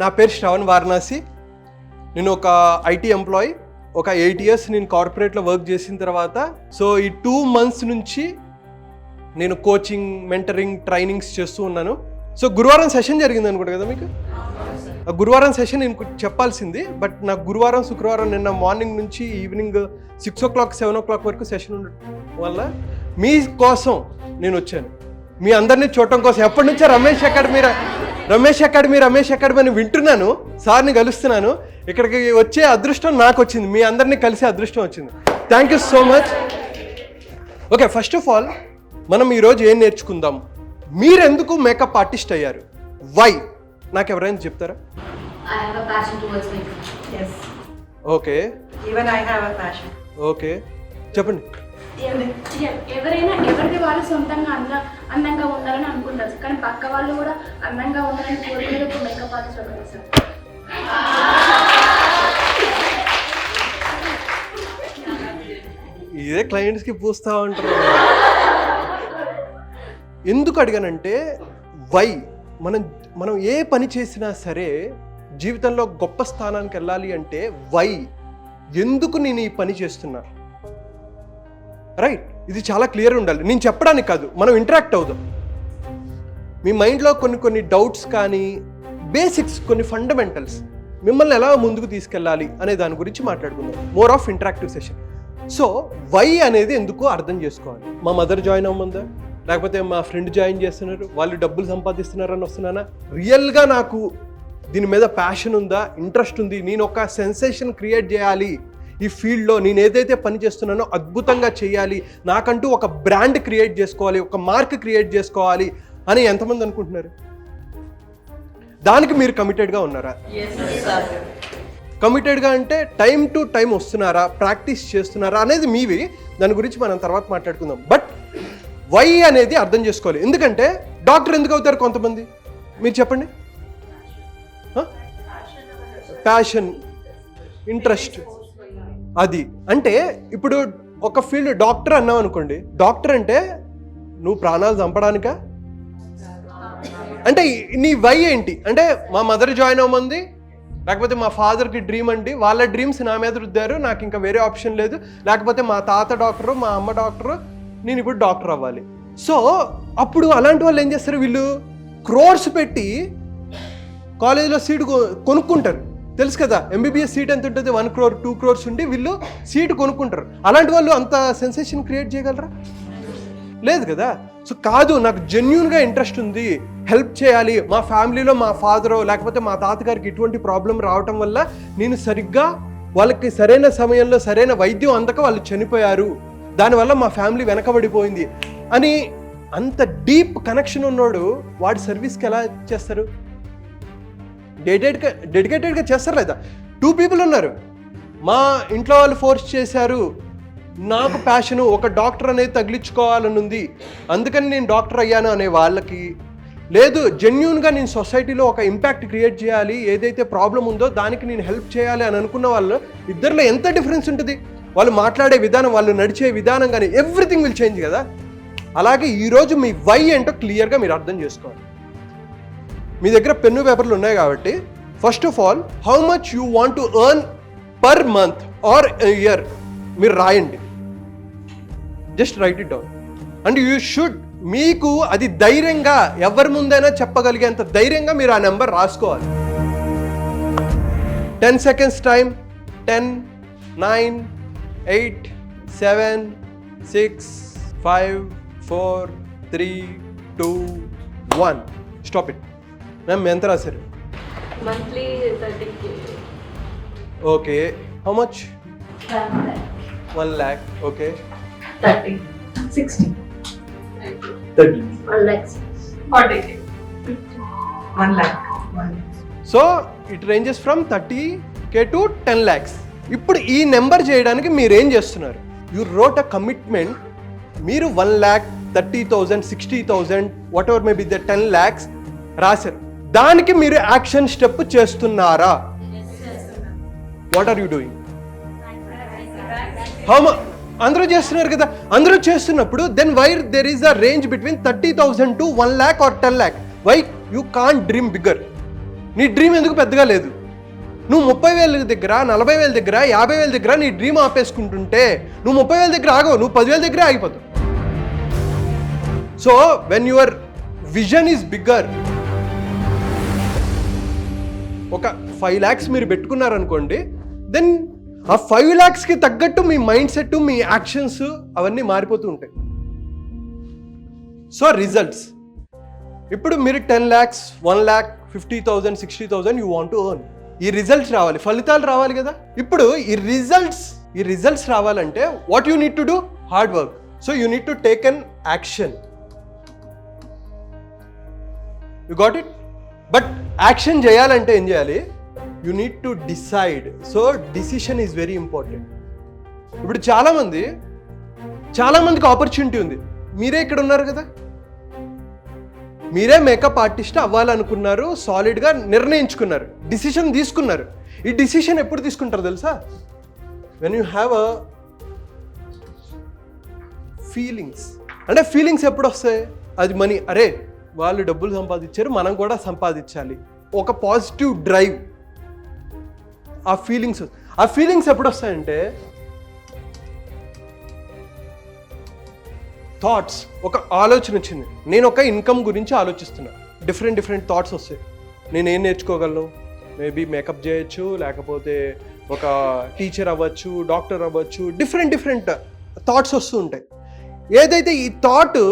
నా పేరు శ్రవణ్ వారణాసి. నేను ఒక ఐటీ ఎంప్లాయీ. ఒక 8 years నేను కార్పొరేట్లో వర్క్ చేసిన తర్వాత ఈ 2 months నుంచి నేను కోచింగ్, మెంటరింగ్, ట్రైనింగ్స్ చేస్తూ ఉన్నాను. గురువారం సెషన్ జరిగింది అనుకుంటా కదా మీకు. గురువారం సెషన్ నేను చెప్పాల్సింది, బట్ నాకు గురువారం, శుక్రవారం నిన్న మార్నింగ్ నుంచి ఈవినింగ్ 6 o'clock 7 o'clock వరకు సెషన్ ఉండటం వల్ల మీ కోసం నేను వచ్చాను. మీ అందరినీ చూడటం కోసం. ఎప్పటి నుంచో రమేష్ అకాడమీ అని వింటున్నాను. సార్ని కలుస్తున్నాను. ఇక్కడికి వచ్చే అదృష్టం నాకు వచ్చింది, మీ అందరినీ కలిసే అదృష్టం వచ్చింది. Thank you so much. Okay, first of all మనం ఈరోజు ఏం నేర్చుకుందాం? మీరెందుకు మేకప్ ఆర్టిస్ట్ అయ్యారు? వై? నాకు ఎవరైనా చెప్తారా? ఓకే, ఓకే, చెప్పండి. ఎవరైనా ఎవరికి వాళ్ళు సొంతంగా అందంగా ఉండాలని అనుకుంటారు, కానీ పక్క వాళ్ళు కూడా అందంగా ఉండాలని కోరుకునే మేకప్ ఆర్టిస్ట్ ఒకటి సార్. ఇదే క్లయింట్స్కి పూస్తా ఉంటారు. ఎందుకు అడిగానంటే వై. మనం ఏ పని చేసినా సరే జీవితంలో గొప్ప స్థానానికి వెళ్ళాలి అంటే వై, ఎందుకు నేను ఈ పని చేస్తున్నా, రైట్? ఇది చాలా క్లియర్ ఉండాలి. నేను చెప్పడానికి కాదు, మనం ఇంటరాక్ట్ అవుదాం. మీ మైండ్లో కొన్ని డౌట్స్ కానీ, బేసిక్స్, కొన్ని ఫండమెంటల్స్ మిమ్మల్ని ఎలా ముందుకు తీసుకెళ్ళాలి అనే దాని గురించి మాట్లాడుకుందాం. More of interactive session. Why అనేది ఎందుకు అర్థం చేసుకోవాలి. మా మదర్ జాయిన్ అవ్వమందా, లేకపోతే మా ఫ్రెండ్ జాయిన్ చేస్తున్నారు, వాళ్ళు డబ్బులు సంపాదిస్తున్నారని వస్తున్నానా, రియల్గా నాకు దీని మీద ప్యాషన్ ఉందా, ఇంట్రెస్ట్ ఉంది, నేను ఒక సెన్సేషన్ క్రియేట్ చేయాలి ఈ ఫీల్డ్లో, నేను ఏదైతే పని చేస్తున్నానో అద్భుతంగా చేయాలి, నాకంటూ ఒక బ్రాండ్ క్రియేట్ చేసుకోవాలి, ఒక మార్క్ క్రియేట్ చేసుకోవాలి అని ఎంతమంది అనుకుంటున్నారు? దానికి మీరు కమిటెడ్గా ఉన్నారా? కమిటెడ్గా అంటే టైం టు టైం వస్తున్నారా, ప్రాక్టీస్ చేస్తున్నారా అనేది మీవి. దాని గురించి మనం తర్వాత మాట్లాడుకుందాం. బట్ వై అనేది అర్థం చేసుకోవాలి. ఎందుకంటే డాక్టర్ ఎందుకు అవుతారు కొంతమంది? మీరు చెప్పండి. Passion, interest. అది అంటే ఇప్పుడు ఒక ఫీల్డ్ డాక్టర్ అన్నావు అనుకోండి, డాక్టర్ అంటే నువ్వు ప్రాణాలు చంపడానికా? అంటే నీ వై ఏంటి? అంటే మా మదర్ జాయిన్ అవ్వమంది, లేకపోతే మా ఫాదర్కి డ్రీమ్ అండి, వాళ్ళ డ్రీమ్స్ నా మీద రుద్దారు, నాకు ఇంకా వేరే ఆప్షన్ లేదు, లేకపోతే మా తాత డాక్టరు, మా అమ్మ డాక్టరు, నేను ఇప్పుడు డాక్టర్ అవ్వాలి. అప్పుడు అలాంటి వాళ్ళు ఏం చేస్తారు? వీళ్ళు క్రోర్స్ పెట్టి కాలేజీలో సీటు కొనుక్కుంటారు. తెలుసు కదా, ఎంబీబీఎస్ సీట్ ఎంత ఉంటుంది? 1 crore 2 crores ఉండి వీళ్ళు సీటు కొనుక్కుంటారు. అలాంటి వాళ్ళు అంత సెన్సేషన్ క్రియేట్ చేయగలరా? లేదు కదా. కాదు, నాకు జెన్యూన్గా ఇంట్రెస్ట్ ఉంది, హెల్ప్ చేయాలి, మా ఫ్యామిలీలో మా ఫాదరో లేకపోతే మా తాతగారికి ఇటువంటి ప్రాబ్లం రావటం వల్ల నేను సరిగ్గా వాళ్ళకి సరైన సమయంలో సరైన వైద్యం అందక వాళ్ళు చనిపోయారు, దానివల్ల మా ఫ్యామిలీ వెనకబడిపోయింది అని అంత డీప్ కనెక్షన్ ఉన్నోడు వాడి సర్వీస్కి ఎలా చేస్తారు? డెడికేటెడ్గా చేస్తారు. లేదా 2 people ఉన్నారు, మా ఇంట్లో వాళ్ళు ఫోర్స్ చేశారు, నాకు ప్యాషను ఒక డాక్టర్ అనేది తగిలించుకోవాలని ఉంది, అందుకని నేను డాక్టర్ అయ్యాను అనే వాళ్ళకి, లేదు జెన్యూన్గా నేను సొసైటీలో ఒక ఇంపాక్ట్ క్రియేట్ చేయాలి, ఏదైతే ప్రాబ్లం ఉందో దానికి నేను హెల్ప్ చేయాలి అని అనుకున్న వాళ్ళు ఇద్దరిలో ఎంత డిఫరెన్స్ ఉంటుంది? వాళ్ళు మాట్లాడే విధానం, వాళ్ళు నడిచే విధానం కానీ ఎవ్రీథింగ్ విల్ చేంజ్ కదా. అలాగే ఈరోజు మీ వై ఏంటో క్లియర్గా మీరు అర్థం చేసుకోవాలి. మీ దగ్గర పెన్ను పేపర్లు ఉన్నాయి కాబట్టి first of all how much you want to earn per month or year మీరు రాయండి. Just right it down. And you should, మీకు అది ధైర్యంగా ఎవరి ముందైనా చెప్పగలిగేంత ధైర్యంగా మీరు ఆ నెంబర్ రాసుకోవాలి. 10 seconds time. 10 9 8 7 6 5 4 3 2 1 stop it. Ma'am ఎంత రాశారు? Monthly 30K. Okay, how much? 1 lakh. Okay, 30 60 30 1 lakh 40K 1 lakh. It ranges from 30K to 10 lakhs. ఇప్పుడు ఈ నెంబర్ చేయడానికి మీరు ఏం చేస్తున్నారు? You wrote a commitment. మీరు 1 lakh 30,000 60,000 whatever may be the 10 lakhs రాశారు. దానికి మీరు యాక్షన్ స్టెప్ చేస్తున్నారా? What are you doing? అందరూ చేస్తున్నారు కదా. అందరూ చేస్తున్నప్పుడు then why there is a range between 30,000 to 1 lakh or 10 lakh? Why you can't dream bigger? నీ డ్రీమ్ ఎందుకు పెద్దగా లేదు? నువ్వు 30,000 దగ్గర, 40,000 దగ్గర, 50,000 దగ్గర నీ డ్రీమ్ ఆపేసుకుంటుంటే నువ్వు 30,000 దగ్గర ఆగవు, నువ్వు 10,000 దగ్గర ఆగిపోతావు. So when your vision is bigger, ఒక 5 lakhs మీరు పెట్టుకున్నారనుకోండి, దెన్ ఆ 5 lakhsకి తగ్గట్టు మీ మైండ్ సెట్, మీ యాక్షన్స్ అవన్నీ మారిపోతూ ఉంటాయి. సో రిజల్ట్స్, ఇప్పుడు మీరు 10 lakhs, 1 lakh, 50,000, 60,000 you want to earn. ఈ రిజల్ట్స్ రావాలి, ఫలితాలు రావాలి కదా. ఇప్పుడు ఈ రిజల్ట్స్ రావాలంటే what you need to do? Hard work. So you need to take an action. You got it? But action చేయాలంటే ఏం చేయాలి? You need to decide. So decision is very important. ఇప్పుడు చాలా మందికి ఆపర్చునిటీ ఉంది. మీరే ఇక్కడ ఉన్నారు కదా, మీరే మేకప్ ఆర్టిస్ట్ అవ్వాలనుకున్నారు, సాలిడ్గా నిర్ణయించుకున్నారు, డిసిషన్ తీసుకున్నారు. ఈ డిసిషన్ ఎప్పుడు తీసుకుంటారు తెలుసా? When you have a feelings. అంటే ఫీలింగ్స్ ఎప్పుడు వస్తాయి? అది మనీ, అరే వాళ్ళు డబ్బులు సంపాదించారు, మనం కూడా సంపాదించాలి, ఒక పాజిటివ్ డ్రైవ్. ఆ ఫీలింగ్స్ ఎప్పుడు వస్తాయంటే థాట్స్, ఒక ఆలోచన వచ్చింది, నేను ఒక ఇన్కమ్ గురించి ఆలోచిస్తున్నా, డిఫరెంట్ థాట్స్ వస్తాయి. నేను ఏం నేర్చుకోగలను? మేబీ మేకప్ చేయొచ్చు, లేకపోతే ఒక టీచర్ అవ్వచ్చు, డాక్టర్ అవ్వచ్చు, డిఫరెంట్ థాట్స్ వస్తూ ఉంటాయి. ఏదైతే ఈ థాట్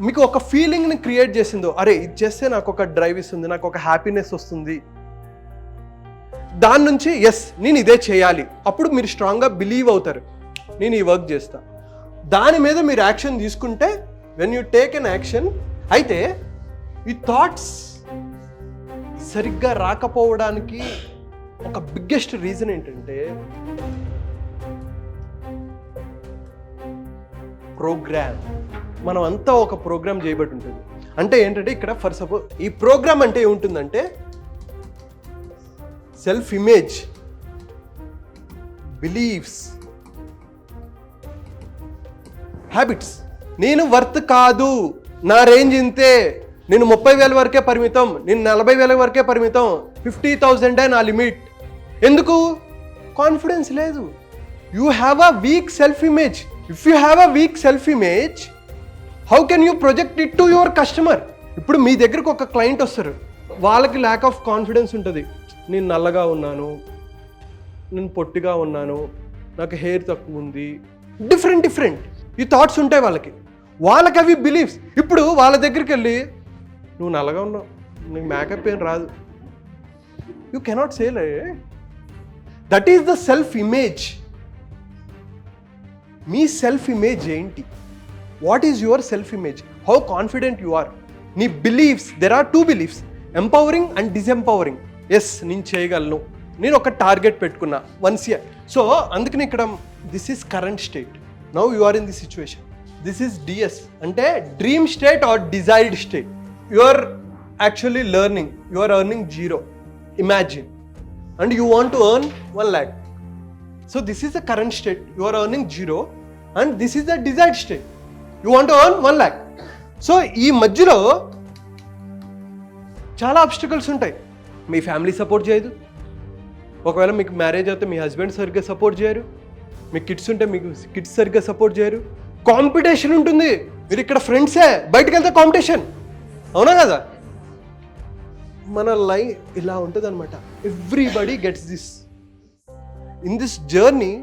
మీకు ఒక ఫీలింగ్ని క్రియేట్ చేసిందో, అరే ఇది చేస్తే నాకు ఒక డ్రైవ్ ఇస్తుంది, నాకు ఒక హ్యాపీనెస్ వస్తుంది, దాని నుంచి ఎస్ నేను ఇదే చేయాలి, అప్పుడు మీరు స్ట్రాంగ్గా బిలీవ్ అవుతారు, నేను ఈ వర్క్ చేస్తా. దాని మీద మీరు యాక్షన్ తీసుకుంటే, when you take an action. అయితే ఈ థాట్స్ సరిగ్గా రాకపోవడానికి ఒక బిగ్గెస్ట్ రీజన్ ఏంటంటే ప్రోగ్రామ్. మనం అంతా ఒక ప్రోగ్రామ్ చేయబట్టి ఉంటుంది. అంటే ఏంటంటే ఇక్కడ ఫర్ సపోజ్ ఈ ప్రోగ్రామ్ అంటే ఏముంటుందంటే సెల్ఫ్ ఇమేజ్, బిలీఫ్స్, హ్యాబిట్స్. నేను వర్త్ కాదు, నా రేంజ్ ఇంతే, నేను 30,000 వరకే పరిమితం, నేను 40,000 వరకే పరిమితం, 50,000 నా లిమిట్. ఎందుకు? కాన్ఫిడెన్స్ లేదు. You have a week self image. If you have a week self image, how can you project it to your customer? ఇప్పుడు మీ దగ్గరకు ఒక క్లయింట్ వస్తారు, వాళ్ళకి ల్యాక్ ఆఫ్ కాన్ఫిడెన్స్ ఉంటుంది. నేను నల్లగా ఉన్నాను, నేను పొట్టిగా ఉన్నాను, నాకు హెయిర్ తక్కువ ఉంది, డిఫరెంట్ ఈ థాట్స్ ఉంటాయి వాళ్ళకి అవి బిలీఫ్స్. ఇప్పుడు వాళ్ళ దగ్గరికి వెళ్ళి నువ్వు నల్లగా ఉన్నావు, నీకు మేకప్ ఏం రాదు, you cannot say like that is the self image. మీ సెల్ఫ్ ఇమేజ్ ఏంటి? What is your self image? How confident you are? నీ beliefs, there are 2 beliefs, empowering and disempowering. Yes నేను చేయగలను, నేను ఒక టార్గెట్ పెట్టుకున్నా వన్స్ ఇయర్. సో అందుకని ఇక్కడ this is current state. Now you are in the situation. This is DS అంటే dream state or desired state. You are actually learning, you are earning 0, imagine, and you want to earn 1 lakh. So this is the current state, you are earning 0 and this is the desired state, you want to earn 1 lakh. So ఈ మధ్యలో చాలా obstacles ఉంటాయి. మీ family support చేయదు, ఒకవేళ మీకు marriage అయితే మీ husband సరిగ్గా support చేయరు, మీ కిడ్స్ ఉంటే మీకు కిడ్స్ సరిగ్గా సపోర్ట్ చేయరు, కాంపిటీషన్ ఉంటుంది. మీరు ఇక్కడ ఫ్రెండ్సే, బయటకు వెళ్తే కాంపిటీషన్, అవునా కదా? మన లైఫ్ ఇలా ఉంటుంది అనమాట. Everybody gets this. In this journey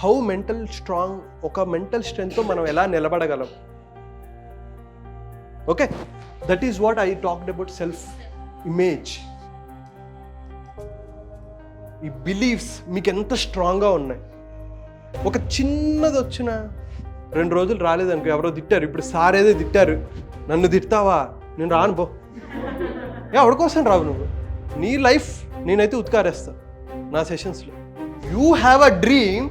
how mental strong, ఒక మెంటల్ స్ట్రెంగ్త్తో మనం ఎలా నిలబడగలం. Okay, that is what I talked about self image. ఈ బిలీఫ్స్ మీకు ఎంత స్ట్రాంగ్గా ఉన్నాయి. ఒక చిన్నది వచ్చిన 2 రోజులు రాలేదనుకో, ఎవరో తిట్టారు, ఇప్పుడు సార్ ఏదో తిట్టారు, నన్ను తిడతావా, నేను రాను పో. ఎవరికోసం రావు నువ్వు? నీ లైఫ్ నేనైతే ఉత్కారేస్తా నా సెషన్స్లో. యూ హ్యావ్ అ డ్రీమ్,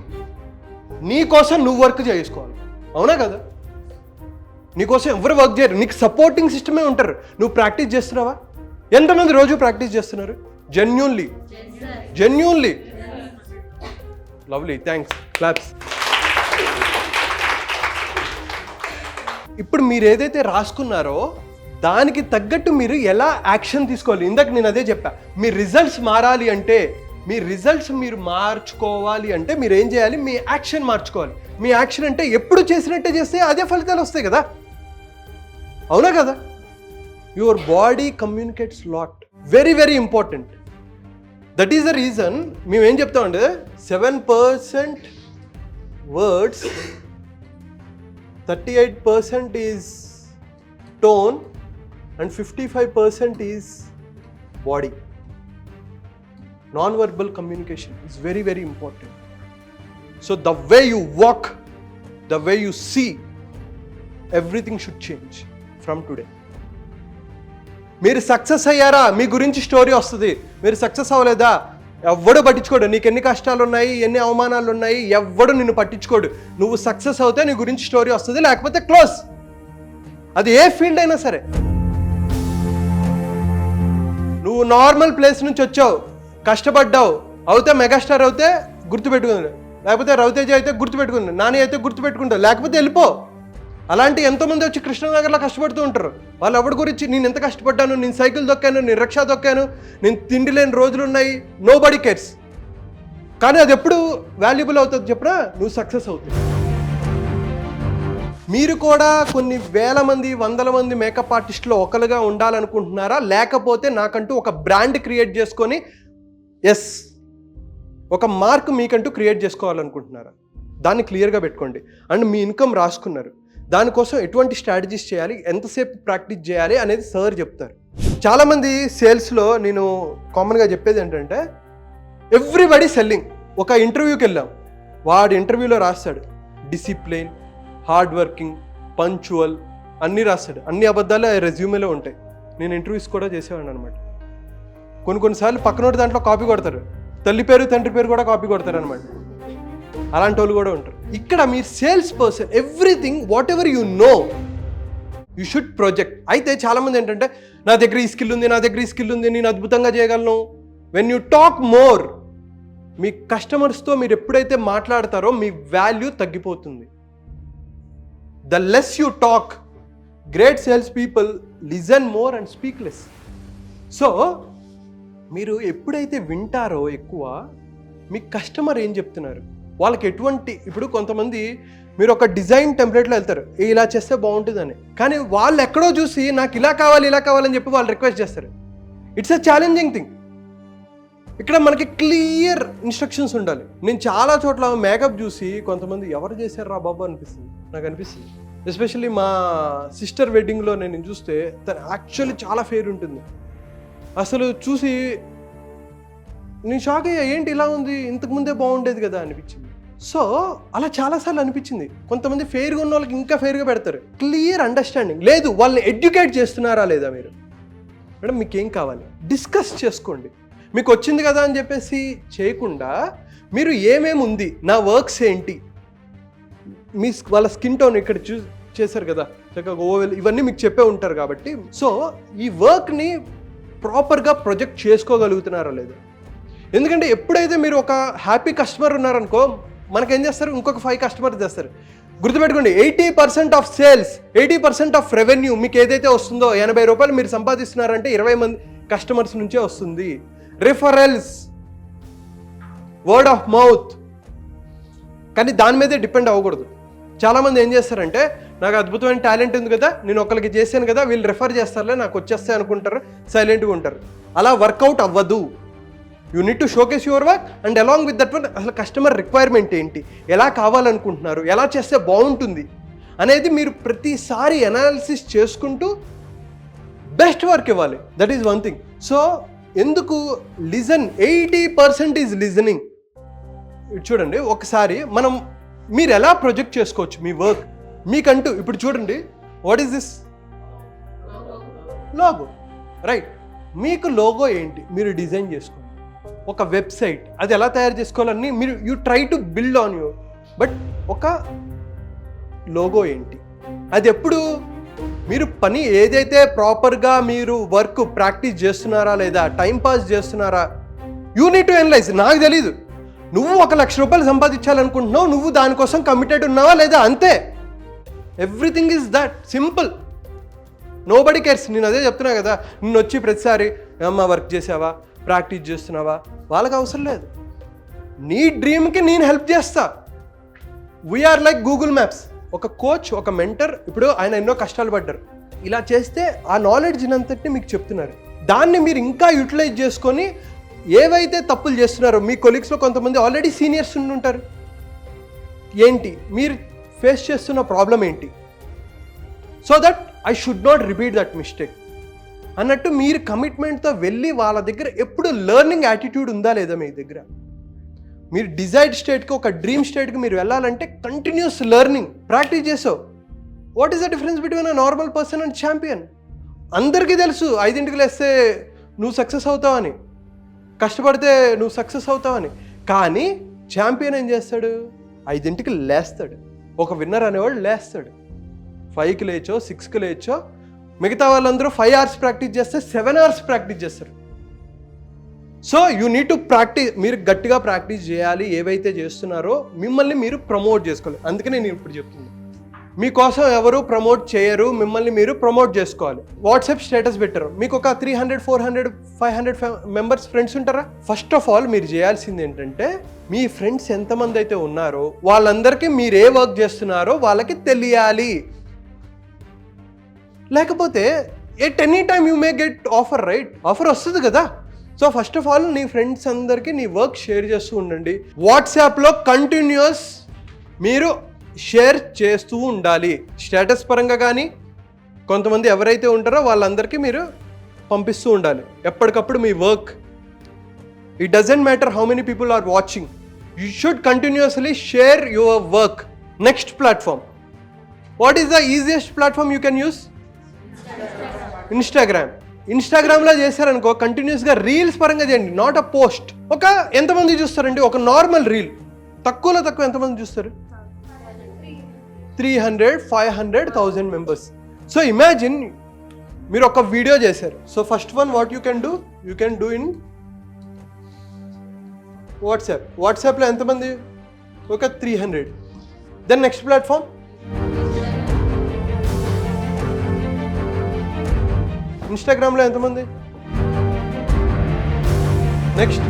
నీ కోసం నువ్వు వర్క్ చేసుకోవాలి, అవునా కదా? నీకోసం ఎవరు వర్క్ చేయరు, నీకు సపోర్టింగ్ సిస్టమే ఉంటారు. నువ్వు ప్రాక్టీస్ చేస్తున్నావా? ఎంతమంది రోజు ప్రాక్టీస్ చేస్తున్నారు? Genuinely lovely, thanks, claps. ఇప్పుడు మీరు ఏదైతే రాసుకున్నారో దానికి తగ్గట్టు మీరు ఎలా యాక్షన్ తీసుకోవాలి. ఇందాక నేను అదే చెప్పా, మీ రిజల్ట్స్ మారాలి అంటే, మీ రిజల్ట్స్ మీరు మార్చుకోవాలి అంటే మీరు ఏం చేయాలి, మీ యాక్షన్ మార్చుకోవాలి. మీ యాక్షన్ అంటే ఎప్పుడు చేసినట్టే చేస్తే అదే ఫలితాలు వస్తాయి కదా, అవునా కదా? Your body communicates lot, very very important. That is the reason మేము ఏం చెప్తామంటే 7% words, 38% is tone and 55% is body. Non-verbal communication is very very important. So the way you walk, the way you see, everything should change from today. మీరు success అయ్యారా, మీ గురించి story వస్తుంది. మీరు success అవ్వలేదా, ఎవ్వడు పట్టించుకోడు. నీకు ఎన్ని కష్టాలు ఉన్నాయి, ఎన్ని అవమానాలు ఉన్నాయి, ఎవ్వడు నిన్ను పట్టించుకోడు. నువ్వు సక్సెస్ అవుతే నీ గురించి స్టోరీ వస్తుంది, లేకపోతే క్లోజ్. అది ఏ ఫీల్డ్ అయినా సరే. నువ్వు నార్మల్ ప్లేస్ నుంచి వచ్చావు, కష్టపడ్డావు, అవుతే మెగాస్టార్ అవుతే గుర్తుపెట్టుకుంది, లేకపోతే రవితేజ అయితే గుర్తుపెట్టుకుంది, నాని అయితే గుర్తుపెట్టుకుంటావు, లేకపోతే వెళ్ళిపో. అలాంటి ఎంతోమంది వచ్చి కృష్ణనగర్లో కష్టపడుతూ ఉంటారు. వాళ్ళు ఎవరి గురించి, నేను ఎంత కష్టపడ్డాను, నేను సైకిల్ దొక్కాను, నేను రిక్షా దొక్కాను, నేను తిండి లేని రోజులు ఉన్నాయి, నో బడీ కేర్స్. కానీ అది ఎప్పుడు వాల్యుబుల్ అవుతుంది చెప్పరా, నువ్వు సక్సెస్ అవుతుంది. మీరు కూడా కొన్ని వేల మంది, వందల మంది మేకప్ ఆర్టిస్టులు ఒకరుగా ఉండాలనుకుంటున్నారా, లేకపోతే నాకంటూ ఒక బ్రాండ్ క్రియేట్ చేసుకొని ఒక మార్క్ మీకంటూ క్రియేట్ చేసుకోవాలనుకుంటున్నారా? దాన్ని క్లియర్గా పెట్టుకోండి. అండ్ మీ ఇన్కమ్ రాసుకున్నారు, దానికోసం ఎటువంటి స్ట్రాటజీస్ చేయాలి, ఎంతసేపు ప్రాక్టీస్ చేయాలి అనేది సార్ చెప్తారు. చాలామంది సేల్స్లో నేను కామన్గా చెప్పేది ఏంటంటే, ఎవ్రీబడి సెల్లింగ్. ఒక ఇంటర్వ్యూకి వెళ్ళాం, వాడు ఇంటర్వ్యూలో రాస్తాడు డిసిప్లిన్, హార్డ్ వర్కింగ్, పంచువల్ అన్నీ రాస్తాడు. అన్ని అబద్ధాలు రెజ్యూమేలో ఉంటాయి. నేను ఇంటర్వ్యూస్ కూడా చేసేవాడిని అనమాట. కొన్నిసార్లు పక్కనోటి దాంట్లో కాపీ కొడతారు, తల్లి పేరు తండ్రి పేరు కూడా కాపీ కొడతారు అనమాట. అలాంటి వాళ్ళు కూడా ఉంటారు. ఇక్కడ మీరు sales person, everything what ever you know you should project. అయితే చాలామంది ఏంటంటే, నా దగ్గర ఈ స్కిల్ ఉంది, నా దగ్గర ఈ స్కిల్ ఉంది, నేను అద్భుతంగా చేయగలను. వెన్ యూ టాక్ మోర్, మీ కస్టమర్స్తో మీరు ఎప్పుడైతే మాట్లాడతారో మీ వాల్యూ తగ్గిపోతుంది. The less you talk, great sales people listen more and speak less. So మీరు ఎప్పుడైతే వింటారో ఎక్కువ, మీ కస్టమర్ ఏం చెప్తున్నారు, వాళ్ళకి ఎటువంటి, ఇప్పుడు కొంతమంది మీరు ఒక డిజైన్ టెంప్లెట్లో వెళ్తారు, ఇలా చేస్తే బాగుంటుందని, కానీ వాళ్ళు ఎక్కడో చూసి నాకు ఇలా కావాలని చెప్పి వాళ్ళు రిక్వెస్ట్ చేస్తారు. It's a challenging thing. ఇక్కడ మనకి క్లియర్ ఇన్స్ట్రక్షన్స్ ఉండాలి. నేను చాలా చోట్ల మేకప్ చూసి కొంతమంది ఎవరు చేశారు రా బాబు అనిపిస్తుంది, నాకు అనిపిస్తుంది. ఎస్పెషల్లీ మా సిస్టర్ వెడ్డింగ్లో నేను చూస్తే తను యాక్చువల్లీ చాలా ఫెయిర్ ఉంటుంది. అసలు చూసి నేను షాక్ అయ్యా, ఏంటి ఇలా ఉంది, ఇంతకుముందే బాగుండేది కదా అనిపించింది. సో అలా చాలాసార్లు అనిపించింది. కొంతమంది ఫెయిర్గా ఉన్న వాళ్ళకి ఇంకా ఫెయిర్గా పెడతారు. క్లియర్ అండర్స్టాండింగ్ లేదు. వాళ్ళని ఎడ్యుకేట్ చేస్తున్నారా లేదా మీరు? మేడం మీకు ఏం కావాలి డిస్కస్ చేసుకోండి. మీకు వచ్చింది కదా అని చెప్పేసి చేయకుండా, మీరు ఏమేమి ఉంది, నా వర్క్స్ ఏంటి, మీ వాళ్ళ స్కిన్ టోన్ ఇక్కడ చేశారు కదా చక్కగా ఓవెల్, ఇవన్నీ మీకు చెప్పే ఉంటారు కాబట్టి, సో ఈ వర్క్ని ప్రాపర్గా ప్రొజెక్ట్ చేసుకోగలుగుతున్నారా లేదా? ఎందుకంటే ఎప్పుడైతే మీరు ఒక హ్యాపీ కస్టమర్ ఉన్నారనుకో, మనకేం చేస్తారు, ఇంకొక 5 కస్టమర్స్ చేస్తారు. గుర్తుపెట్టుకోండి, 80% ఆఫ్ సేల్స్, 80% ఆఫ్ రెవెన్యూ మీకు ఏదైతే వస్తుందో, 80 రూపాయలు మీరు సంపాదిస్తున్నారంటే 20 మంది కస్టమర్స్ నుంచే వస్తుంది. Referrals, word of mouth. కానీ దాని మీదే డిపెండ్ అవ్వకూడదు. చాలామంది ఏం చేస్తారంటే, నాకు అద్భుతమైన టాలెంట్ ఉంది కదా, నేను ఒకరికి చేశాను కదా, వీళ్ళు రెఫర్ చేస్తారులే నాకు వచ్చేస్తాయి అనుకుంటారు, సైలెంట్గా ఉంటారు. అలా వర్కౌట్ అవ్వదు. You need to showcase your work and along with that one అసలు కస్టమర్ రిక్వైర్మెంట్ ఏంటి, ఎలా కావాలనుకుంటున్నారు, ఎలా చేస్తే బాగుంటుంది అనేది మీరు ప్రతిసారి అనాలిసిస్ చేసుకుంటూ బెస్ట్ వర్క్ ఇవ్వాలి. That is one thing. So ఎందుకు లిజన్, 80% ఈజ్ లిజనింగ్. చూడండి ఒకసారి మీరు ఎలా ప్రొజెక్ట్ చేసుకోవచ్చు మీ వర్క్ మీకంటూ. ఇప్పుడు చూడండి, what is this logo, right? మీకు లోగో ఏంటి మీరు డిజైన్ చేసుకోండి. ఒక వెబ్సైట్ అది ఎలా తయారు చేసుకోవాలని మీరు you try to build on you, but ఒక లోగో ఏంటి, అది ఎప్పుడు మీరు పని ఏదైతే ప్రాపర్గా మీరు వర్క్ ప్రాక్టీస్ చేస్తున్నారా లేదా, టైం పాస్ చేస్తున్నారా, యూ నీడ్ టు అనలైజ్. నాకు తెలీదు, నువ్వు 1,00,000 రూపాయలు సంపాదించాలనుకుంటున్నావు, నువ్వు దానికోసం కమిటెడ్ ఉన్నావా లేదా, అంతే. Everything is that simple. Nobody cares. నేను అదే చెప్తున్నా కదా, నిన్ను వచ్చి ప్రతిసారి అమ్మ వర్క్ చేసావా, ప్రాక్టీస్ చేస్తున్నావా, వాళ్ళకి అవసరం లేదు. నీ డ్రీమ్కి నేను హెల్ప్ చేస్తా. We are like Google Maps. ఒక కోచ్, ఒక మెంటర్, ఇప్పుడు ఆయన ఎన్నో కష్టాలు పడ్డారు, ఇలా చేస్తే ఆ నాలెడ్జ్ అంతటిని మీకు చెప్తున్నారు. దాన్ని మీరు ఇంకా యూటిలైజ్ చేసుకొని ఏవైతే తప్పులు చేస్తున్నారో, మీ కొలీగ్స్లో కొంతమంది ఆల్రెడీ సీనియర్స్ ఉంటారు, ఏంటి మీరు ఫేస్ చేస్తున్న ప్రాబ్లం ఏంటి, so that I should not repeat that mistake అన్నట్టు మీరు కమిట్మెంట్తో వెళ్ళి వాళ్ళ దగ్గర ఎప్పుడు లెర్నింగ్ యాటిట్యూడ్ ఉందా లేదా మీ దగ్గర. మీరు డిజైర్డ్ స్టేట్కి, ఒక డ్రీమ్ స్టేట్కి మీరు వెళ్ళాలంటే కంటిన్యూస్ లెర్నింగ్, ప్రాక్టీస్ చేసావు. What is the difference between a normal person and champion? అందరికీ తెలుసు 5ంటికి లేస్తే నువ్వు సక్సెస్ అవుతావని, కష్టపడితే నువ్వు సక్సెస్ అవుతావని. కానీ ఛాంపియన్ ఏం చేస్తాడు? 5ంటికి లేస్తాడు. ఒక విన్నర్ అనేవాడు లేస్తాడు. 5కి లేచో 6కి లేచో, మిగతా వాళ్ళందరూ 5 hours ప్రాక్టీస్ చేస్తే 7 hours ప్రాక్టీస్ చేస్తారు. So you need to practice. మీరు గట్టిగా ప్రాక్టీస్ చేయాలి. ఏవైతే చేస్తున్నారో మిమ్మల్ని మీరు ప్రమోట్ చేసుకోవాలి. అందుకనే నేను ఇప్పుడు చెప్తున్నాను, మీకోసం ఎవరు ప్రమోట్ చేయరు, మిమ్మల్ని మీరు ప్రమోట్ చేసుకోవాలి. వాట్సాప్ స్టేటస్ పెట్టారు, మీకు ఒక 300, 400, 500 మెంబర్స్ ఫ్రెండ్స్ ఉంటారా? ఫస్ట్ ఆఫ్ ఆల్ మీరు చేయాల్సింది ఏంటంటే, మీ ఫ్రెండ్స్ ఎంతమంది అయితే ఉన్నారో వాళ్ళందరికీ మీరు ఏ వర్క్ చేస్తున్నారో వాళ్ళకి తెలియాలి. లేకపోతే at any time you may get offer, right? Offer వస్తుంది కదా. సో ఫస్ట్ ఆఫ్ ఆల్ నీ ఫ్రెండ్స్ అందరికీ నీ వర్క్ షేర్ చేస్తూ ఉండండి. వాట్సాప్లో కంటిన్యూస్ మీరు షేర్ చేస్తూ ఉండాలి. స్టేటస్ పరంగా కానీ కొంతమంది ఎవరైతే ఉంటారో వాళ్ళందరికీ మీరు పంపిస్తూ ఉండాలి ఎప్పటికప్పుడు మీ work. It doesn't matter how many people are watching, you should continuously share your work. Next platform, what is the easiest platform you can use? Instagram. ఇన్స్టాగ్రామ్లో చేశారనుకో, కంటిన్యూస్గా రీల్స్ పరంగా చేయండి, నాట్ అ పోస్ట్. ఒక ఎంతమంది చూస్తారండి ఒక నార్మల్ రీల్? తక్కువలో తక్కువ ఎంతమంది చూస్తారు? 300, 500, 1000 మెంబర్స్. సో ఇమాజిన్ మీరు ఒక వీడియో చేశారు. So first one what you can do in WhatsApp. వాట్సాప్లో ఎంతమంది? ఒక 300. దెన్ నెక్స్ట్ ప్లాట్ఫామ్ ఇన్స్టాగ్రామ్లో ఎంతమంది? నెక్స్ట్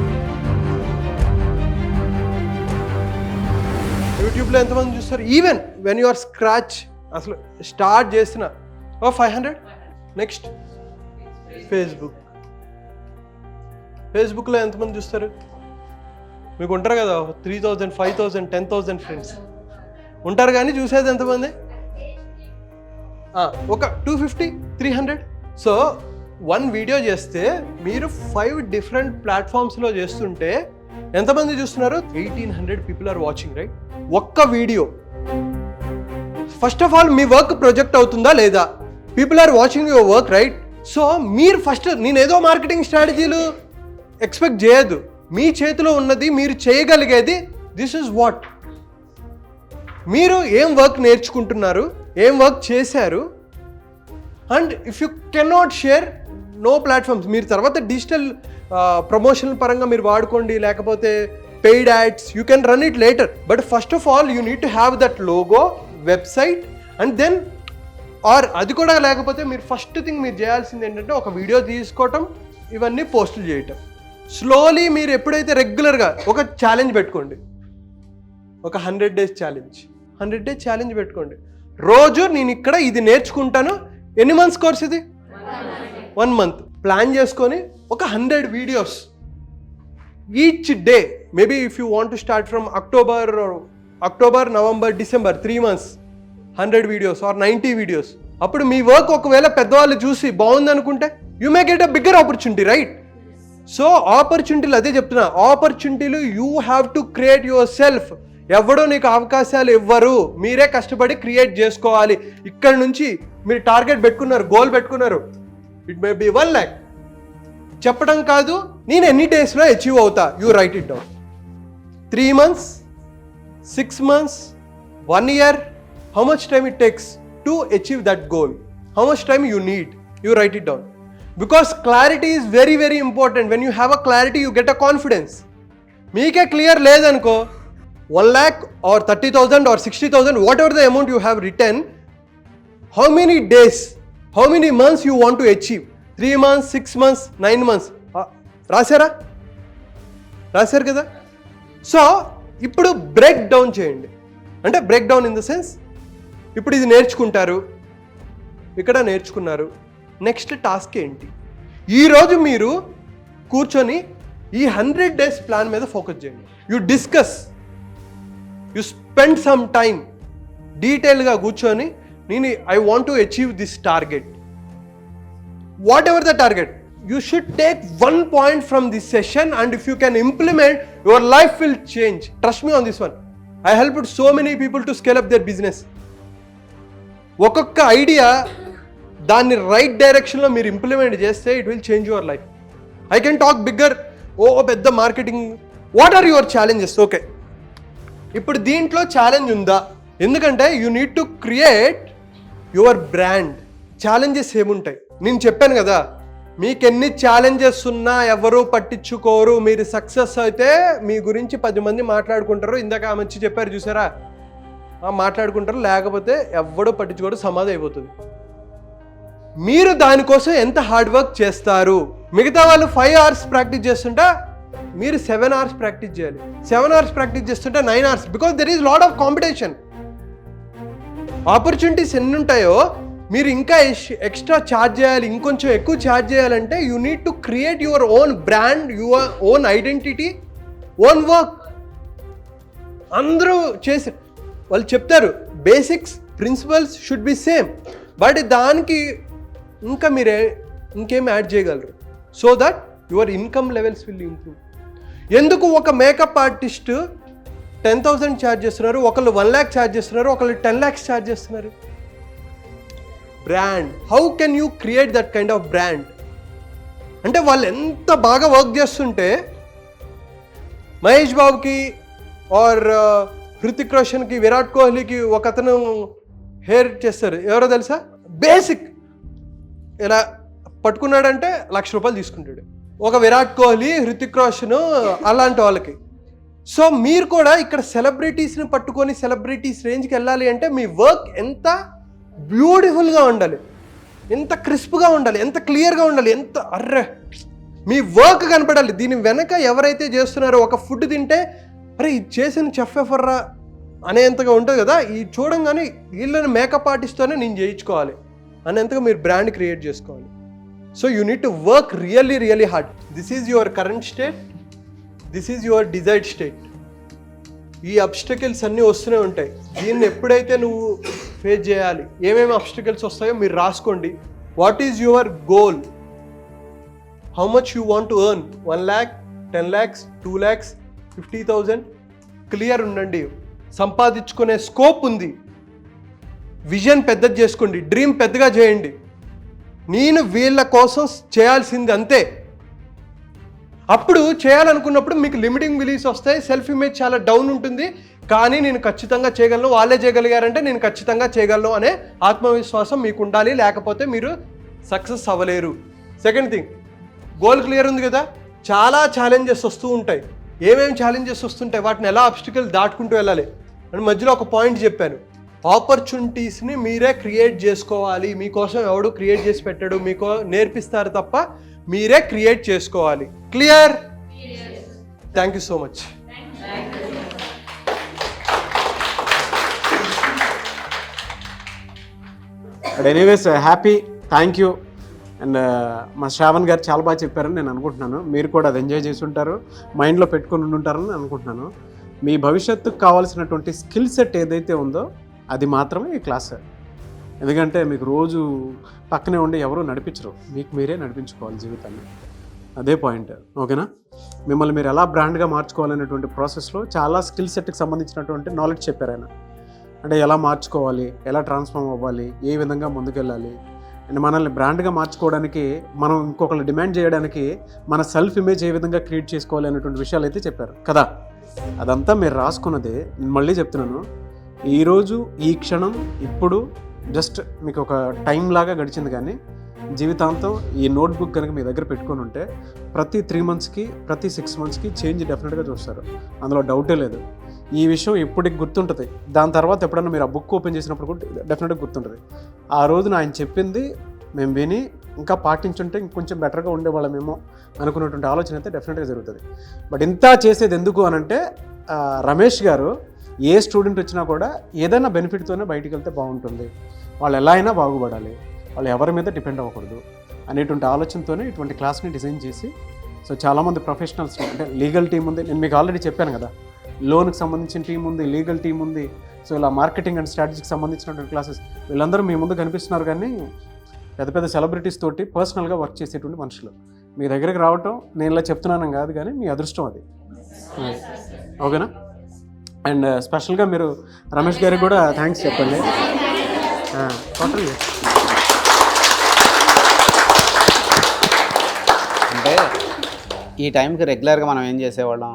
యూట్యూబ్లో ఎంతమంది చూస్తారు? Even when you are scratch అసలు స్టార్ట్ చేసిన 500. నెక్స్ట్ ఫేస్బుక్లో ఎంతమంది చూస్తారు? మీకు ఉంటారు కదా 3000, 5000, 10,000 ఫ్రెండ్స్ ఉంటారు, కానీ చూసేది ఎంతమంది? ఒక 250, 300. సో 1 వీడియో చేస్తే మీరు 5 డిఫరెంట్ ప్లాట్ఫామ్స్లో చేస్తుంటే ఎంతమంది చూస్తున్నారు? 1800 పీపుల్ ఆర్ వాచింగ్, రైట్? ఒక్క వీడియో. ఫస్ట్ ఆఫ్ ఆల్ మీ వర్క్ ప్రొజెక్ట్ అవుతుందా లేదా? People are watching your work, right? So మీరు ఫస్ట్, నేనేదో మార్కెటింగ్ స్ట్రాటజీలు ఎక్స్పెక్ట్ చేయదు. మీ చేతిలో ఉన్నది మీరు చేయగలిగేది. This is what. మీరు ఏం వర్క్ నేర్చుకుంటున్నారు, ఏం వర్క్ చేశారు, and if you cannot share, no platforms. మీరు తర్వాత డిజిటల్ ప్రమోషన్ పరంగా మీరు వాడుకోండి, లేకపోతే paid ads, you can run it later. But first of all you need to have that logo, website, and then or అది కూడా లేకపోతే మీరు ఫస్ట్ థింగ్ మీరు చేయాల్సింది ఏంటంటే ఒక వీడియో తీసుకోవటం, ఇవన్నీ పోస్టులు చేయటం. స్లోలీ మీరు ఎప్పుడైతే రెగ్యులర్గా ఒక ఛాలెంజ్ పెట్టుకోండి, ఒక 100 days ఛాలెంజ్, 100 days ఛాలెంజ్ పెట్టుకోండి. రోజు నేను ఇక్కడ ఇది నేర్చుకుంటాను. ఎన్ని మంత్స్ కోర్స్ ఇది? 1 month. ప్లాన్ చేసుకొని ఒక 100 videos each day. Maybe if you want to start from October, November, December, 3 months, 100 videos or 90 videos. అప్పుడు మీ వర్క్ ఒకవేళ పెద్దవాళ్ళు చూసి బాగుంది అనుకుంటే you may get a bigger opportunity, right? So ఆపర్చునిటీలు అదే చెప్తున్నా, ఆపర్చునిటీలు you have to create yourself. ఎవడో నీకు అవకాశాలు ఇవ్వరు, మీరే కష్టపడి క్రియేట్ చేసుకోవాలి. ఇక్కడ నుంచి మీరు టార్గెట్ పెట్టుకున్నారు, గోల్ పెట్టుకున్నారు, ఇట్ మే బి 1 lakh. చెప్పడం కాదు, నేను ఎన్ని డేస్లో అచీవ్ అవుతా, you right it down. 3 months, 6 months, 1 year, how much time it takes to achieve that goal, how much time you need, you write it down. Because clarity is very, very important. When you have a clarity, you get a confidence. మీకే clear లేదనుకో, 1 lakh or 30,000 or 60,000, whatever the amount you have written, how many days how many months you want to achieve, 3 months, 6 months, 9 months రాశారు కదా. So ఇప్పుడు break down చేయండి. అంటే break down in the sense, ఇప్పుడు ఇది నేర్చుకుంటారు, ఇక్కడ నేర్చుకున్నారు, నెక్స్ట్ టాస్క్ ఏంటి. ఈరోజు మీరు కూర్చొని ఈ 100 days ప్లాన్ మీద ఫోకస్ చేయండి. You discuss, you spend some time డీటెయిల్గా కూర్చొని I want to achieve this target, what ever the target. You should take 1 point from this session, and if you can implement, your life will change. Trust me on this one. I helped so many people to scale up their business. ఒక్కొక్క idea దాన్ని right డైరెక్షన్లో మీరు implement చేస్తే it will change your life. I can talk bigger, పెద్ద marketing. What are your challenges? Okay, ఇప్పుడు దీంట్లో challenge ఉందా? ఎందుకంటే you need to create your brand. Challenges ఏముంటాయి? నేను చెప్పాను కదా, మీకు ఎన్ని ఛాలెంజెస్ ఉన్నా ఎవరు పట్టించుకోరు. మీరు సక్సెస్ అయితే మీ గురించి 10 మంది మాట్లాడుకుంటారు. ఇందాక ఆమె వచ్చి చెప్పారు చూసారా, మాట్లాడుకుంటారు, లేకపోతే ఎవడో పట్టించుకోరు, సమాధి అయిపోతుంది. మీరు దానికోసం ఎంత హార్డ్ వర్క్ చేస్తారు. మిగతా వాళ్ళు 5 hours ప్రాక్టీస్ చేస్తుంటే మీరు 7 hours ప్రాక్టీస్ చేయాలి. 7 hours ప్రాక్టీస్ చేస్తుంటే 9 hours, because there is lot of competition. Opportunities ఎన్ని ఉంటాయో మీరు ఇంకా ఎక్స్ట్రా ఛార్జ్ చేయాలి, ఇంకొంచెం ఎక్కువ ఛార్జ్ చేయాలంటే you need to create your own brand, your own identity, own work. అందరూ చేసి వాళ్ళు చెప్తారు basics, principles should be same, but దానికి ఇంకా మీరే ఇంకేం యాడ్ చేయగలరు so that your income levels will improve. ఎందుకు ఒక మేకప్ ఆర్టిస్ట్ 10,000 ఛార్జ్ చేస్తున్నారు, ఒకళ్ళు 1 lakh ఛార్జ్ చేస్తున్నారు, ఒకళ్ళు 10 lakhs ఛార్జ్ చేస్తున్నారు? Brand. How can you create that kind of brand? అంటే వాళ్ళు ఎంత బాగా వర్క్ చేస్తుంటే మహేష్ బాబుకి ఆర్ హృతిక్ రోషన్కి, విరాట్ కోహ్లీకి ఒక అతను హెయిర్ చేస్తారు, ఎవరో తెలుసా? బేసిక్ ఇలా పట్టుకున్నాడంటే ₹1,00,000 తీసుకుంటాడు. ఒక విరాట్ కోహ్లీ, హృతిక్ రోషన్, అలాంటి వాళ్ళకి. సో మీరు కూడా ఇక్కడ సెలబ్రిటీస్ని పట్టుకొని సెలబ్రిటీస్ రేంజ్కి వెళ్ళాలి అంటే మీ వర్క్ ఎంత బ్యూటిఫుల్గా ఉండాలి, ఎంత క్రిస్ప్గా ఉండాలి, ఎంత క్లియర్గా ఉండాలి, ఎంత మీ వర్క్ కనపడాలి. దీని వెనక ఎవరైతే చేస్తున్నారో, ఒక ఫుడ్ తింటే అరే ఇది చేసిన చెఫ్ ఎవర్రా అనేంతగా ఉంటుంది కదా, ఈ చూడంగానే వీళ్ళని మేకప్ ఆర్టిస్ట్తోనే నేను చేయించుకోవాలి అనేంతగా మీరు బ్రాండ్ క్రియేట్ చేసుకోవాలి. So you need to work really really hard. This is your current state, this is your desired state. ఈ అబ్స్టకిల్స్ అన్నీ వస్తూనే ఉంటాయి. దీన్ని ఎప్పుడైతే నువ్వు ఫేస్ చేయాలి, ఏమేమి అబ్స్టకిల్స్ వస్తాయో మీరు రాసుకోండి. What is your goal? How much you want to earn? 1 lakh, 10 lakhs, 2 lakhs, 50,000? Clear ఉండండి. సంపాదించుకునే స్కోప్ ఉంది. విజన్ పెద్దది చేసుకోండి, డ్రీమ్ పెద్దగా చేయండి. నేను వీళ్ళ కోసం చేయాల్సింది అంతే. అప్పుడు చేయాలనుకున్నప్పుడు మీకు లిమిటింగ్ బిలీఫ్స్ వస్తాయి, సెల్ఫ్ ఇమేజ్ చాలా డౌన్ ఉంటుంది. కానీ నేను ఖచ్చితంగా చేయగలను, వాళ్ళే చేయగలిగారంటే నేను ఖచ్చితంగా చేయగలను అనే ఆత్మవిశ్వాసం మీకు ఉండాలి, లేకపోతే మీరు సక్సెస్ అవ్వలేరు. సెకండ్ థింగ్, గోల్ క్లియర్ ఉంది కదా. చాలా ఛాలెంజెస్ వస్తూ ఉంటాయి. ఏమేమి ఛాలెంజెస్ వస్తుంటాయి, వాటిని ఎలా ఆబ్స్టికల్ దాటుకుంటూ వెళ్ళాలి అని మధ్యలో ఒక పాయింట్ చెప్పాను. ఆపర్చునిటీస్ని మీరే క్రియేట్ చేసుకోవాలి. మీకోసం ఎవడు క్రియేట్ చేసి పెట్టాడు, మీకు నేర్పిస్తారు తప్ప మీరే క్రియేట్ చేసుకోవాలి. Clear? Thank you so much. Anyways happy, thank you. And మా శ్రావణ్ గారు చాలా బాగా చెప్పారని నేను అనుకుంటున్నాను. మీరు కూడా అది ఎంజాయ్ చేసి ఉంటారు, మైండ్లో పెట్టుకుని ఉంటారని అనుకుంటున్నాను. మీ భవిష్యత్తుకు కావాల్సినటువంటి స్కిల్ సెట్ ఏదైతే ఉందో అది మాత్రమే ఈ క్లాస్. ఎందుకంటే మీకు రోజు పక్కనే ఉండి ఎవరూ నడిపించరు, మీకు మీరే నడిపించుకోవాలి జీవితాన్ని. అదే పాయింట్. ఓకేనా? మిమ్మల్ని మీరు ఎలా బ్రాండ్గా మార్చుకోవాలనేటువంటి ప్రాసెస్లో చాలా స్కిల్ సెట్కి సంబంధించినటువంటి నాలెడ్జ్ చెప్పారు ఆయన. అంటే ఎలా మార్చుకోవాలి, ఎలా ట్రాన్స్ఫార్మ్ అవ్వాలి, ఏ విధంగా ముందుకెళ్ళాలి, అండ్ మనల్ని బ్రాండ్గా మార్చుకోవడానికి, మనం ఇంకొకరు డిమాండ్ చేయడానికి మన సెల్ఫ్ ఇమేజ్ ఏ విధంగా క్రియేట్ చేసుకోవాలి అనేటువంటి విషయాలు అయితే చెప్పారు కదా. అదంతా మీరు రాసుకున్నదే. నేను మళ్ళీ చెప్తున్నాను, ఈరోజు ఈ క్షణం ఇప్పుడు జస్ట్ మీకు ఒక టైం లాగా గడిచింది, కానీ జీవితాంతం ఈ నోట్బుక్ కనుక మీ దగ్గర పెట్టుకొని ఉంటే ప్రతి 3 monthsకి, ప్రతి 6 monthsకి చేంజ్ డెఫినెట్గా చూస్తారు, అందులో డౌటే లేదు. ఈ విషయం ఎప్పటికి గుర్తుంటుంది. దాని తర్వాత ఎప్పుడన్నా మీరు ఆ బుక్ ఓపెన్ చేసినప్పుడు కూడా డెఫినెట్గా గుర్తుంటుంది. ఆ రోజున ఆయన చెప్పింది మేము విని ఇంకా పాటించుంటే ఇంకొంచెం బెటర్గా ఉండేవాళ్ళమేమో అనుకున్నటువంటి ఆలోచన అయితే డెఫినెట్గా జరుగుతుంది. బట్ ఇంత చేసేది ఎందుకు అనంటే రమేష్ గారు ఏ స్టూడెంట్ వచ్చినా కూడా ఏదైనా బెనిఫిట్తోనే బయటికి వెళ్తే బాగుంటుంది, వాళ్ళు ఎలా అయినా బాగుపడాలి, వాళ్ళు ఎవరి మీద డిపెండ్ అవ్వకూడదు అనేటువంటి ఆలోచనతోనే ఇటువంటి క్లాస్ని డిజైన్ చేసి, సో చాలామంది ప్రొఫెషనల్స్ అంటే లీగల్ టీం ఉంది, నేను మీకు ఆల్రెడీ చెప్పాను కదా, లోన్కి సంబంధించిన టీం ఉంది, లీగల్ టీం ఉంది, సో ఇలా మార్కెటింగ్ అండ్ స్ట్రాటజీకి సంబంధించినటువంటి క్లాసెస్ వీళ్ళందరూ మీ ముందు కనిపిస్తున్నారు. కానీ పెద్ద పెద్ద సెలబ్రిటీస్ తోటి పర్సనల్గా వర్క్ చేసేటువంటి మనుషులు మీ దగ్గరికి రావటం నేను ఇలా చెప్తున్నాను కాదు, కానీ మీ అదృష్టం అది. ఓకేనా? అండ్ స్పెషల్గా మీరు రమేష్ గారికి కూడా థ్యాంక్స్ చెప్పండి. టోటల్ అంటే ఈ టైంకి రెగ్యులర్గా మనం ఏం చేసేవాళ్ళం,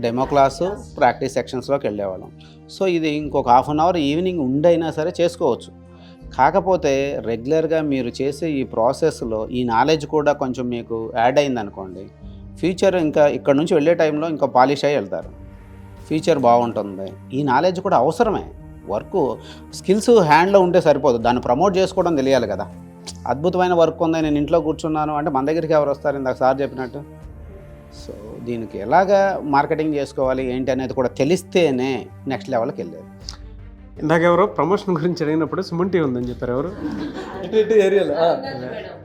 డెమో క్లాసు ప్రాక్టీస్ సెక్షన్స్లోకి వెళ్ళేవాళ్ళం. సో ఇది ఇంకొక హాఫ్ అన్ అవర్ ఈవినింగ్ ఉండైనా సరే చేసుకోవచ్చు. కాకపోతే రెగ్యులర్గా మీరు చేసే ఈ ప్రాసెస్లో ఈ నాలెడ్జ్ కూడా కొంచెం మీకు యాడ్ అయిందనుకోండి, ఫ్యూచర్ ఇంకా ఇక్కడ నుంచి వెళ్ళే టైంలో ఇంకా పాలిష్ అయ్యి వెళ్తారు, ఫ్యూచర్ బాగుంటుంది. ఈ నాలెడ్జ్ కూడా అవసరమే. వర్క్ స్కిల్స్ హ్యాండ్లో ఉంటే సరిపోదు, దాన్ని ప్రమోట్ చేసుకోవడం తెలియాలి కదా. అద్భుతమైన వర్క్ ఉంది, నేను ఇంట్లో కూర్చున్నాను అంటే మన దగ్గరికి ఎవరు వస్తారు, ఇందాక సార్ చెప్పినట్టు. సో దీనికి ఎలాగా మార్కెటింగ్ చేసుకోవాలి ఏంటి అనేది కూడా తెలిస్తేనే నెక్స్ట్ లెవెల్కి వెళ్ళేది. ఇందాక ఎవరో ప్రమోషన్ గురించి అడిగినప్పుడు సుమన్ ఉందని చెప్పారు. ఎవరు? ఏరియాలో.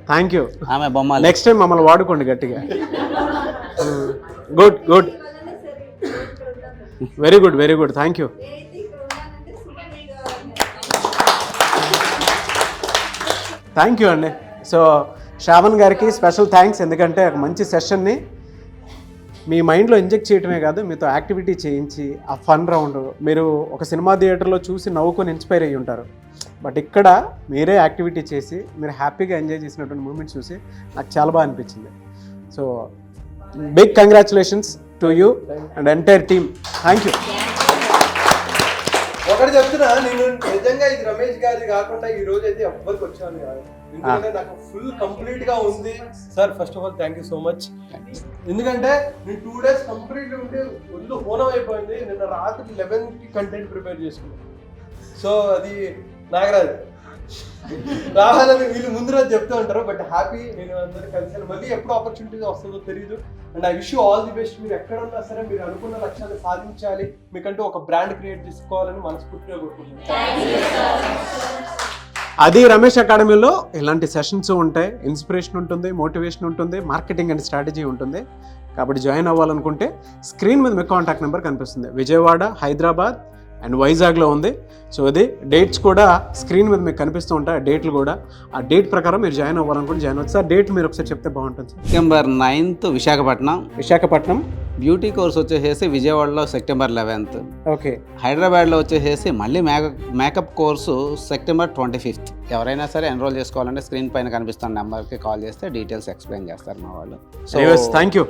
Thank you. ఆమె బొమ్మ నెక్స్ట్ టైం మమ్మల్ని వాడుకోండి గట్టిగా. Good good, very good, very good, thank you. Thank you అండి. సో శ్రావణ్ గారికి స్పెషల్ థ్యాంక్స్, ఎందుకంటే ఒక మంచి సెషన్ని మీ మైండ్లో ఇంజెక్ట్ చేయడమే కాదు, మీతో యాక్టివిటీ చేయించి ఆ ఫన్ రౌండ్, మీరు ఒక సినిమా థియేటర్లో చూసి నవ్వుకొని ఇన్స్పైర్ అయ్యి ఉంటారు, బట్ ఇక్కడ మీరే యాక్టివిటీ చేసి మీరు హ్యాపీగా ఎంజాయ్ చేసినటువంటి మూమెంట్స్ చూసి నాకు చాలా బాగా అనిపించింది. So big congratulations to you and entire team. Thank you. ఒకటి చెప్తున్నా, నేను నిజంగా ఇది రమేష్ గారి కాకుండా ఈ రోజు అయితే ఎవ్వరికి వచ్చాను కాదు, ఎందుకంటే నాకు ఫుల్ కంప్లీట్ గా ఉంది. Sir first of all thank you so much. ఎందుకంటే నేను 2 days కంప్లీట్ ఉండి ఒళ్ళు హోనం అయిపోయింది. నిన్న రాత్రి 11కి కంటెంట్ ప్రిపేర్ చేసుకున్నాను. సో అది నాగరాజు రావాలని వీళ్ళు ముందు రోజు చెప్తూ ఉంటారు, బట్ హ్యాపీ నేను అందరూ కలిసాను. మళ్ళీ ఎప్పుడు ఆపర్చునిటీ వస్తుందో తెలియదు. And I wish you all the best. మీరు ఎక్కడ ఉన్నా సరే మీరు అనుకున్న లక్ష్యాన్ని సాధించాలి, మీకంటూ ఒక బ్రాండ్ క్రియేట్ చేసుకోవాలని మనస్ఫూర్తిగా కోరుకుంటున్నాను. అది రమేష్ అకాడమీలో ఇలాంటి సెషన్స్ ఉంటాయి, ఇన్స్పిరేషన్ ఉంటుంది, మోటివేషన్ ఉంటుంది, మార్కెటింగ్ అండ్ స్ట్రాటజీ ఉంటుంది. కాబట్టి జాయిన్ అవ్వాలనుకుంటే స్క్రీన్ మీద మీ కాంటాక్ట్ నెంబర్ కనిపిస్తుంది. విజయవాడ, హైదరాబాద్ అండ్ వైజాగ్లో ఉంది. సో అది డేట్స్ కూడా స్క్రీన్ మీద మీకు కనిపిస్తూ ఉంటాయి, ఆ డేట్లు కూడా. ఆ డేట్ ప్రకారం మీరు జాయిన్ అవ్వాలనుకుంటే జాయిన్ అవ్వచ్చు. సార్ డేట్ మీరు ఒకసారి చెప్తే బాగుంటుంది. September 9th Visakhapatnam. Beauty course వచ్చేసి విజయవాడలో September 11th. ఓకే. హైదరాబాద్లో వచ్చేసి మళ్ళీ మేకప్ కోర్సు September 25th. ఎవరైనా సరే ఎన్రోల్ చేసుకోవాలంటే స్క్రీన్ పైన కనిపిస్తున్న నెంబర్కి కాల్ చేస్తే డీటెయిల్స్ ఎక్స్ప్లెయిన్ చేస్తారు మా వాళ్ళు. So thank you.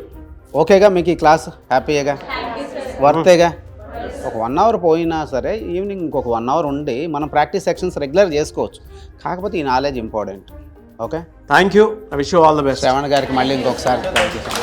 ఓకేగా మీకు ఈ క్లాస్ హ్యాపీగా వర్తేగా? ఒక 1 hour పోయినా సరే ఈవినింగ్ ఇంకొక 1 hour ఉండి మనం ప్రాక్టీస్ సెక్షన్స్ రెగ్యులర్ చేసుకోవచ్చు. కాకపోతే ఈ knowledge important. Okay, thank you. I wish you all the best. Shravan గారికి మళ్ళీ ఇంకొకసారి థ్యాంక్ యూ.